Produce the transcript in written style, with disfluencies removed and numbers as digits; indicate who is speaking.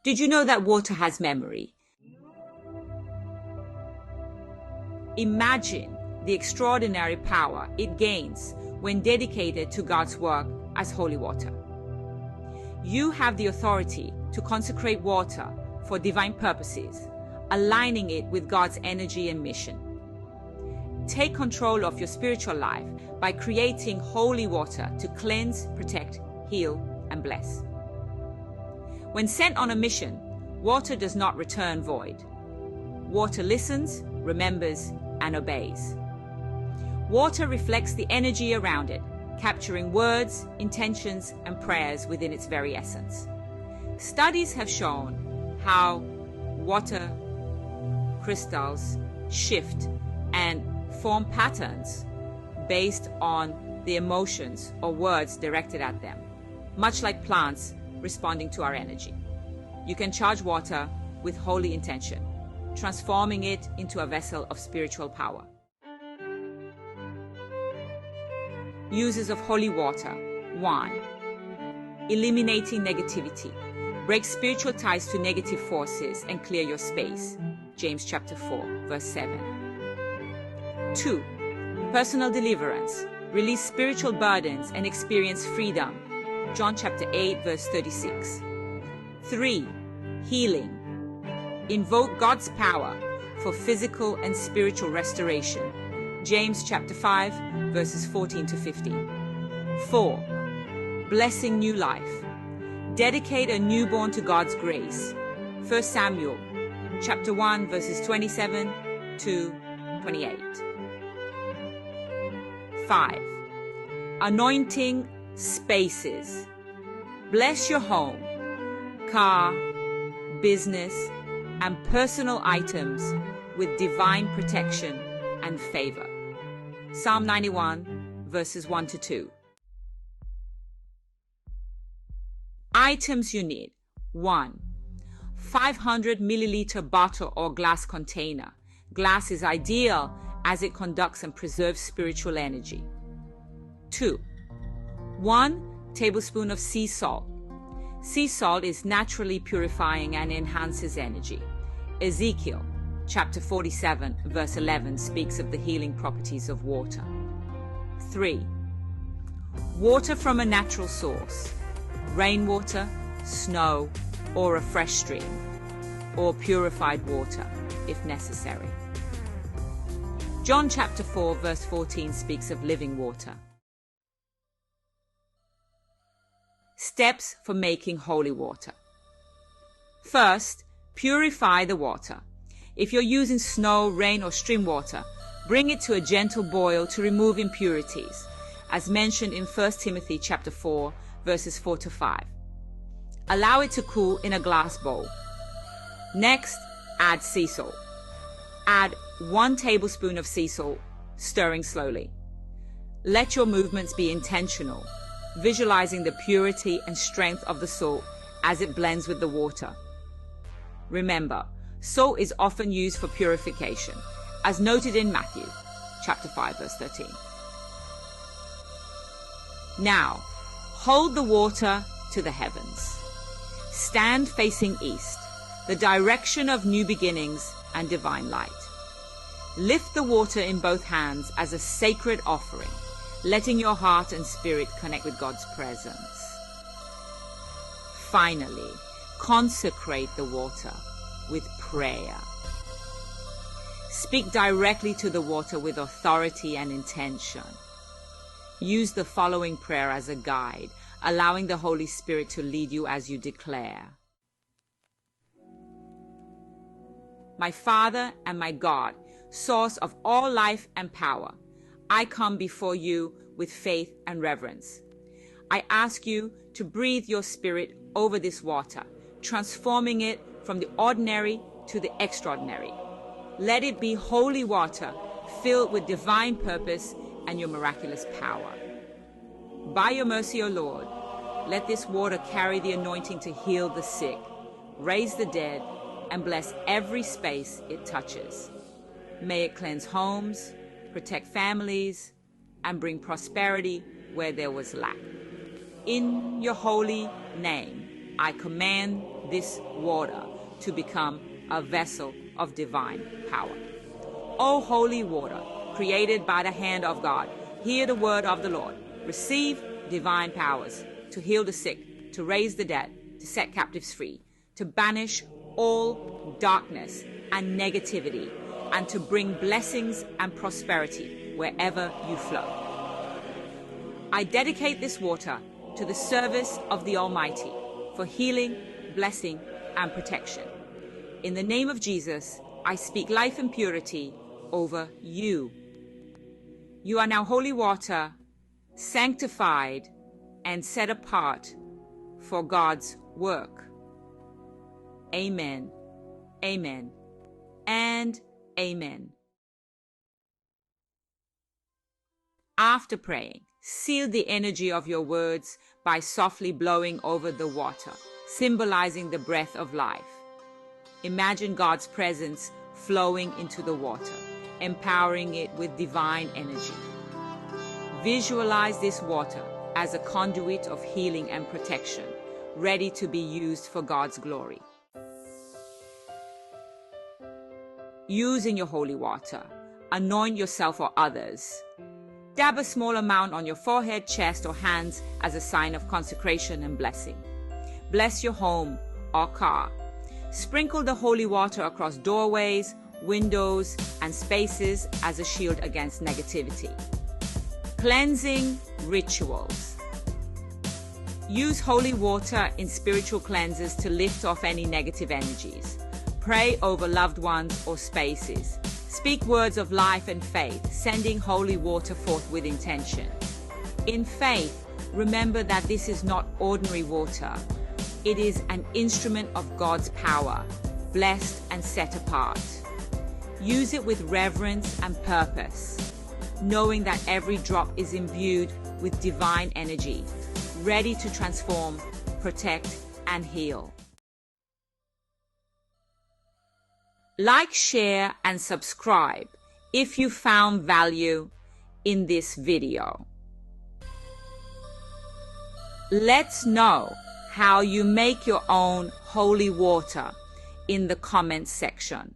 Speaker 1: Did you know that water has memory? Imagine the extraordinary power it gains when dedicated to God's work as holy water. You have the authority to consecrate water for divine purposes, aligning it with God's energy and mission. Take control of your spiritual life by creating holy water to cleanse, protect, heal, and bless. When sent on a mission, water does not return void. Water listens, remembers, and obeys. Water reflects the energy around it, capturing words, intentions, and prayers within its very essence. Studies have shown how water crystals shift and form patterns based on the emotions or words directed at them, much like plants responding to our energy. You can charge water with holy intention, transforming it into a vessel of spiritual power. Uses of holy water. 1. Eliminating negativity. Break spiritual ties to negative forces and clear your space. James chapter 4, verse 7. 2. Personal deliverance. Release spiritual burdens and experience freedom. John chapter 8, verse 36. 3. Healing. Invoke God's power for physical and spiritual restoration. James chapter 5, verses 14 to 15. 4. Blessing new life. Dedicate a newborn to God's grace. 1 Samuel chapter 1, verses 27 to 28. 5. Anointing spaces. Bless your home, car, business, and personal items with divine protection and favor. Psalm 91, verses 1 to 2. Items you need. 1. 500 milliliter bottle or glass container. Glass is ideal as it conducts and preserves spiritual energy. 2. 1 tablespoon of sea salt. Sea salt is naturally purifying and enhances energy. Ezekiel chapter 47 verse 11 speaks of the healing properties of water. 3. Water from a natural source. Rainwater, snow, or a fresh stream, or purified water if necessary. John chapter 4 verse 14 speaks of living water. Steps for making holy water. First, purify the water. If you're using snow, rain, or stream water, bring it to a gentle boil to remove impurities, as mentioned in 1 Timothy chapter 4, verses 4 to 5. Allow it to cool in a glass bowl. Next, add sea salt. Add 1 tablespoon of sea salt, stirring slowly. Let your movements be intentional, visualizing the purity and strength of the salt as it blends with the water. Remember, salt is often used for purification, as noted in Matthew chapter 5, verse 13. Now, hold the water to the heavens. Stand facing east, the direction of new beginnings and divine light. Lift the water in both hands as a sacred offering, letting your heart and spirit connect with God's presence. Finally, consecrate the water with prayer. Speak directly to the water with authority and intention. Use the following prayer as a guide, allowing the Holy Spirit to lead you as you declare. My Father and my God, source of all life and power, I come before you with faith and reverence. I ask you to breathe your Spirit over this water, transforming it from the ordinary to the extraordinary. Let it be holy water filled with divine purpose and your miraculous power. By your mercy, O Lord, let this water carry the anointing to heal the sick, raise the dead, and bless every space it touches. May it cleanse homes, protect families, and bring prosperity where there was lack. In your holy name, I command this water to become a vessel of divine power. O holy water, created by the hand of God, hear the word of the Lord. Receive divine powers to heal the sick, to raise the dead, to set captives free, to banish all darkness and negativity, and to bring blessings and prosperity wherever you flow. I dedicate this water to the service of the Almighty for healing, blessing, and protection. In the name of Jesus, I speak life and purity over you. You are now holy water, sanctified and set apart for God's work. Amen, amen, and amen. After praying, seal the energy of your words by softly blowing over the water, symbolizing the breath of life. Imagine God's presence flowing into the water, empowering it with divine energy. Visualize this water as a conduit of healing and protection, ready to be used for God's glory. Using your holy water, anoint yourself or others. Dab a small amount on your forehead, chest, or hands as a sign of consecration and blessing. Bless your home or car. Sprinkle the holy water across doorways, windows, and spaces as a shield against negativity. Cleansing rituals. Use holy water in spiritual cleanses to lift off any negative energies. Pray over loved ones or spaces. Speak words of life and faith, sending holy water forth with intention. In faith, remember that this is not ordinary water. It is an instrument of God's power, blessed and set apart. Use it with reverence and purpose, knowing that every drop is imbued with divine energy, ready to transform, protect, and heal. Like, share, and subscribe if you found value in this video. Let's know how you make your own holy water in the comments section.